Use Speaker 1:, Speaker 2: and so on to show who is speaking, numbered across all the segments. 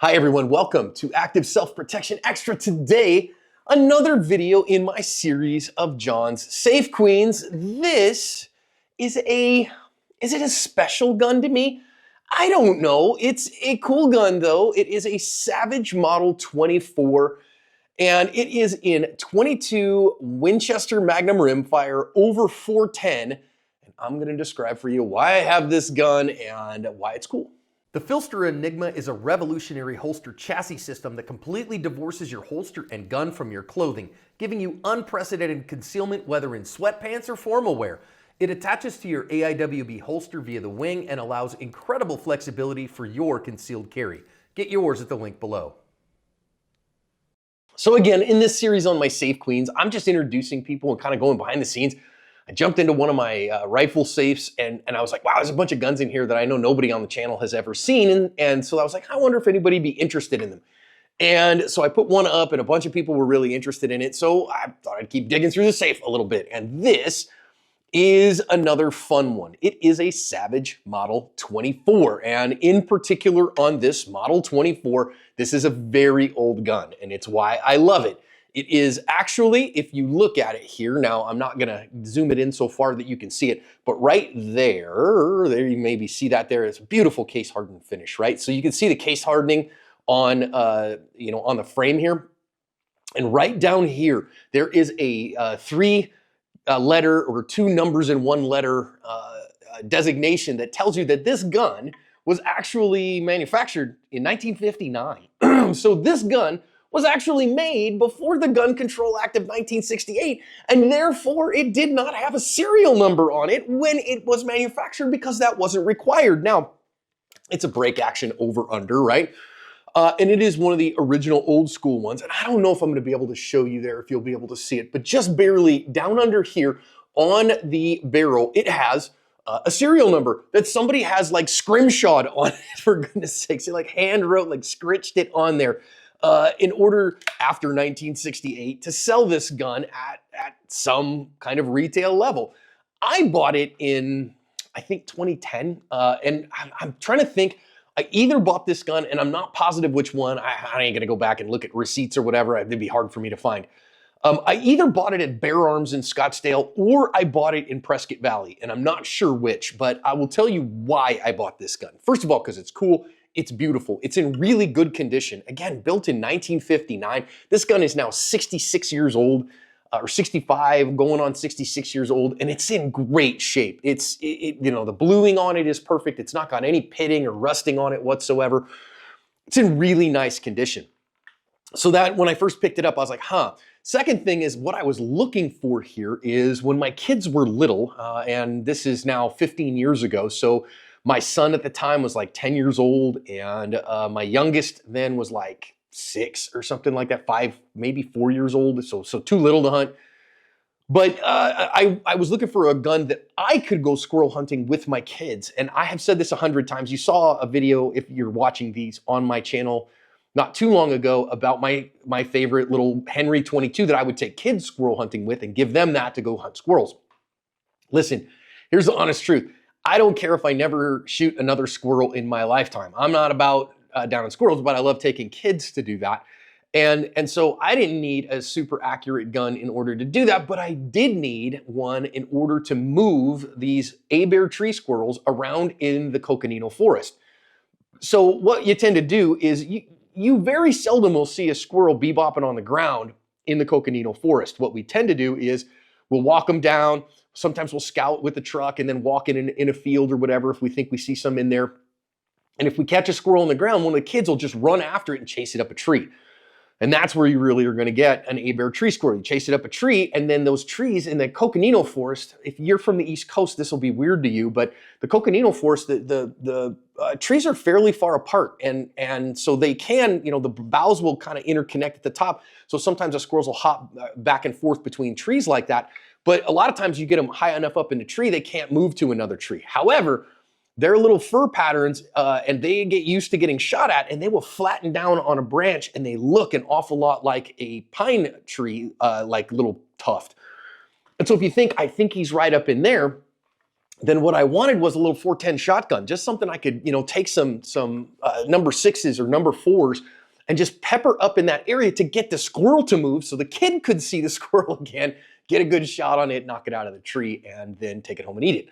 Speaker 1: Hi everyone, welcome to Active Self-Protection Extra. Today, another video in my series of John's Safe Queens. Is it a special gun to me? I don't know. It's a cool gun though. It is a Savage Model 24 and it is in 22 Winchester Magnum rimfire over 410. And I'm gonna describe for you why I have this gun and why it's cool. The Filster Enigma is a revolutionary holster chassis system that completely divorces your holster and gun from your clothing, giving you unprecedented concealment whether in sweatpants or formal wear. It attaches to your AIWB holster via the wing and allows incredible flexibility for your concealed carry. Get yours at the link below. So again, in this series on my Safe Queens, I'm just introducing people and kind of going behind the scenes. I jumped into one of my rifle safes and I was like, wow, there's a bunch of guns in here that I know nobody on the channel has ever seen. And so I was like, I wonder if anybody'd be interested in them. And so I put one up and a bunch of people were really interested in it. So I thought I'd keep digging through the safe a little bit. And this is another fun one. It is a Savage Model 24. And in particular on this Model 24, this is a very old gun and it's why I love it. It is actually, if you look at it here, now I'm not gonna zoom it in so far that you can see it, but right there you maybe see that there. It's a beautiful case hardened finish, right? So you can see the case hardening on, on the frame here. And right down here, there is a three letter or two numbers in one letter designation that tells you that this gun was actually manufactured in 1959. So this gun was actually made before the Gun Control Act of 1968, and therefore it did not have a serial number on it when it was manufactured because that wasn't required. Now, it's a break action over under, right? And it is one of the original old school ones, and I don't know if I'm gonna be able to show you there, if you'll be able to see it, but just barely down under here on the barrel, it has a serial number that somebody has like scrimshawed on it, for goodness sakes. They like hand wrote, like scritched it on there. In order after 1968 to sell this gun at some kind of retail level. I bought it in, I think 2010, and I'm trying to think, I either bought this gun, and I'm not positive which one, I ain't gonna go back and look at receipts or whatever, it'd be hard for me to find. I either bought it at Bear Arms in Scottsdale, or I bought it in Prescott Valley, and I'm not sure which, but I will tell you why I bought this gun. First of all, because it's cool. It's beautiful. It's in really good condition. Again, built in 1959. This gun is now 66 years old, or 65, going on 66 years old, and it's in great shape. The bluing on it is perfect. It's not got any pitting or rusting on it whatsoever. It's in really nice condition. So that when I first picked it up, I was like, huh. Second thing is what I was looking for here is when my kids were little, and this is now 15 years ago, so my son at the time was like 10 years old, and my youngest then was like 6 or something like that, 5, maybe 4 years old, so too little to hunt. But I was looking for a gun that I could go squirrel hunting with my kids, and I have said this 100 times. You saw a video, if you're watching these, on my channel not too long ago about my favorite little Henry 22 that I would take kids squirrel hunting with and give them that to go hunt squirrels. Listen, here's the honest truth. I don't care if I never shoot another squirrel in my lifetime. I'm not about downing squirrels, but I love taking kids to do that. And so I didn't need a super accurate gun in order to do that, but I did need one in order to move these A-bear tree squirrels around in the Coconino Forest. So what you tend to do is you very seldom will see a squirrel bebopping on the ground in the Coconino Forest. What we tend to do is we'll walk them down. Sometimes we'll scout with the truck and then walk in a field or whatever if we think we see some in there. And if we catch a squirrel on the ground, one of the kids will just run after it and chase it up a tree. And that's where you really are going to get an A-bear tree squirrel. You chase it up a tree, and then those trees in the Coconino Forest, if you're from the East Coast, this will be weird to you, but the Coconino Forest, the trees are fairly far apart. And so they can, the boughs will kind of interconnect at the top. So sometimes the squirrels will hop back and forth between trees like that. But a lot of times you get them high enough up in the tree, they can't move to another tree. However, their little fur patterns, and they get used to getting shot at, and they will flatten down on a branch, and they look an awful lot like a pine tree, like little tuft. And so if you think, I think he's right up in there, then what I wanted was a little 410 shotgun, just something I could, take some number sixes or number fours and just pepper up in that area to get the squirrel to move so the kid could see the squirrel again, get a good shot on it, knock it out of the tree, and then take it home and eat it.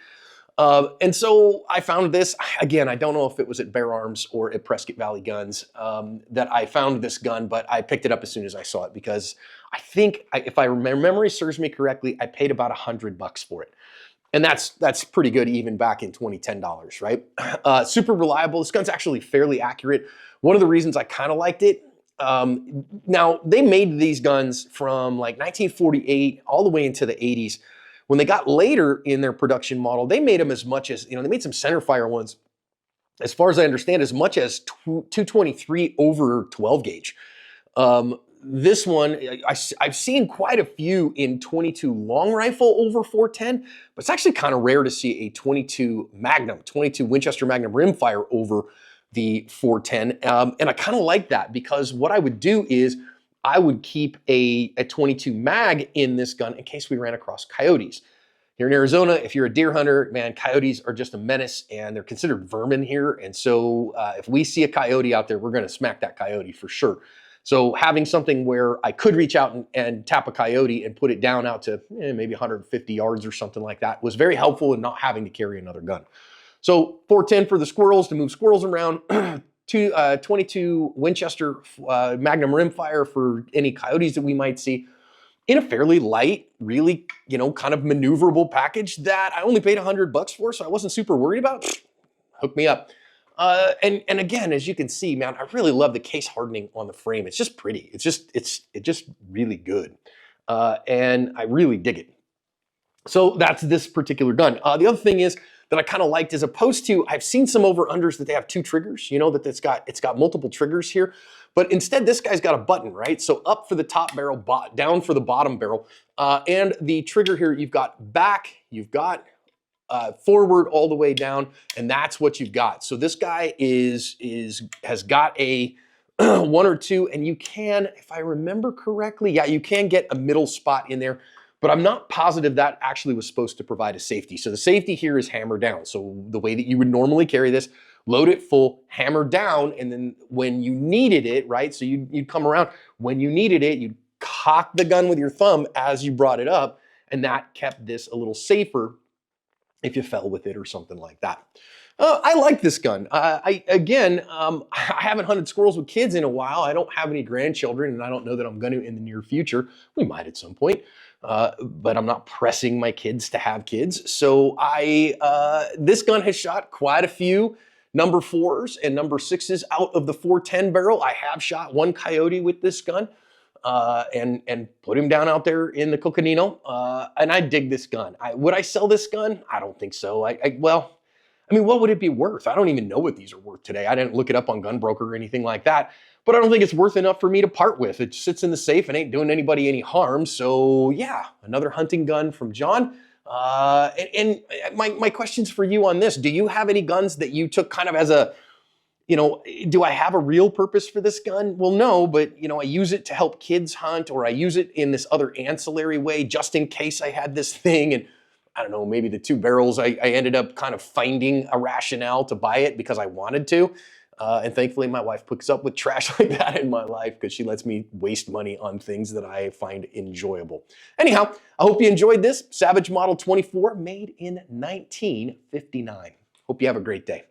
Speaker 1: And so I found this. Again, I don't know if it was at Bear Arms or at Prescott Valley Guns that I found this gun, but I picked it up as soon as I saw it because I think, if my memory serves me correctly, I paid about $100 for it. And that's pretty good even back in $2010, right? Super reliable. This gun's actually fairly accurate. One of the reasons I kind of liked it, now they made these guns from like 1948 all the way into the 80s. When they got later in their production model, they made them as much as, they made some centerfire ones, as far as I understand, as much as 223 over 12 gauge. This one, I've seen quite a few in 22 long rifle over 410, but it's actually kind of rare to see a 22 Winchester Magnum rimfire over the 410. And I kind of like that because what I would do is I would keep a 22 mag in this gun in case we ran across coyotes. Here in Arizona, if you're a deer hunter, man, coyotes are just a menace and they're considered vermin here. And so if we see a coyote out there, we're gonna smack that coyote for sure. So having something where I could reach out and tap a coyote and put it down out to maybe 150 yards or something like that was very helpful in not having to carry another gun. So 410 for the squirrels, to move squirrels around. 22 Winchester Magnum rimfire for any coyotes that we might see, in a fairly light, really, kind of maneuverable package that I only paid $100 for, so I wasn't super worried about. Hook me up. And again, as you can see, man, I really love the case hardening on the frame. It's just pretty. It's just really good. And I really dig it. So that's this particular gun. The other thing is that I kind of liked, as opposed to, I've seen some over-unders that they have two triggers, that it's got multiple triggers here. But instead, this guy's got a button, right? So up for the top barrel, down for the bottom barrel. And the trigger here, you've got back, you've got forward all the way down, and that's what you've got. So this guy has got a one or two, and you can, if I remember correctly, yeah, you can get a middle spot in there, but I'm not positive that actually was supposed to provide a safety. So the safety here is hammer down. So the way that you would normally carry this, load it full, hammer down, and then when you needed it, right? So you'd come around, when you needed it, you'd cock the gun with your thumb as you brought it up, and that kept this a little safer if you fell with it or something like that. I like this gun. I haven't hunted squirrels with kids in a while. I don't have any grandchildren, and I don't know that I'm going to in the near future. We might at some point, but I'm not pressing my kids to have kids. So this gun has shot quite a few number 4s and number 6s out of the 410 barrel. I have shot one coyote with this gun. And put him down out there in the Coconino. And I dig this gun. Would I sell this gun? I don't think so. What would it be worth? I don't even know what these are worth today. I didn't look it up on Gunbroker or anything like that, but I don't think it's worth enough for me to part with. It sits in the safe and ain't doing anybody any harm. So yeah, another hunting gun from John. And my questions for you on this, do you have any guns that you took kind of as a, do I have a real purpose for this gun? Well, no, but I use it to help kids hunt, or I use it in this other ancillary way just in case I had this thing. And I don't know, maybe the 2 barrels, I ended up kind of finding a rationale to buy it because I wanted to. And thankfully my wife puts up with trash like that in my life because she lets me waste money on things that I find enjoyable. Anyhow, I hope you enjoyed this Savage Model 24 made in 1959. Hope you have a great day.